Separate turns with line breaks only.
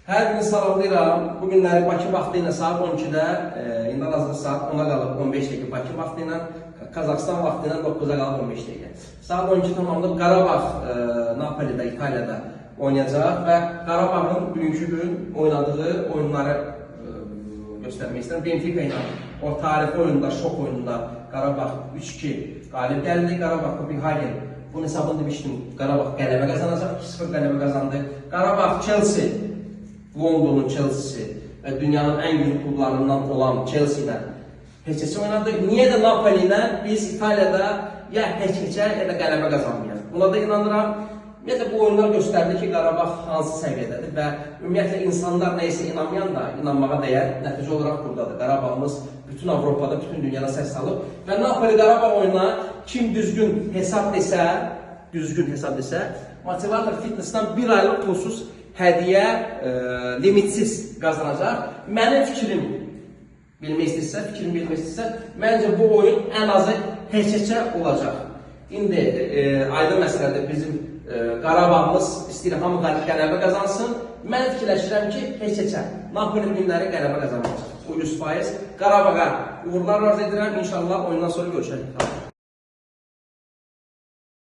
Hər birini salamlayıram. Bu günləri Bakı vaxtı ilə saat 12-də, indi hazır saat 10-a qalıb 15 dəqiqə Bakı vaxtı ilə, Qazaxıstan vaxtı ilə 9-a qalıb 15 dəqiqə. Saat 12 tamamlayıb Qarabağ Napoli'də, İtaliyada oynayacaq və Qarabağın bugünkü gün oynadığı oyunları göstərmək istəyirəm. Benfica ilə o tarixi oyunda, şok oyununda Qarabağ 3-2 qalib gəldi. Qarabağ Kopenhagen bunun hesabını demişdim. Qarabağ qələbə qazanacaq, 2-0 qələbə qazandı. Qarabağ Chelsea, Londonun Chelsea'si və dünyanın ən güclü klublarından olan Chelsea-dən heç-heç oynadı. Niyə də Napoli ilə biz İtaliyada ya heç-heçə ya da qələbə qazanmayaq? Buna da inanıram. Ümumiyyətlə bu oyunlar göstərdi ki, Qarabağ hansı səviyyədədir və ümumiyyətlə insanlar nəyəsə inanmayan da inanmağa dəyər. Nəticə olaraq buradadır. Qarabağımız bütün Avropada, bütün dünyada səs salıb və Napoli Qarabağ oyununa kim düzgün hesab desə, Motivator Fitness'dan bir aylıq pulsuz hədiyyə limitsiz qazanacaq. Mənim fikrim bilmək istəyirsə, məncə bu oyun ən azı heç-heçə olacaq. İndi aydın məsələdir, bizim Qarabağımız istəyir hamı qələbə qazansın. Mən fikirləşirəm ki, heç-heçə Napoli günləri qələbə qazanacaq. Bu 100%. Qarabağa uğurlar arz edirəm. İnşallah oyundan sonra görüşərik.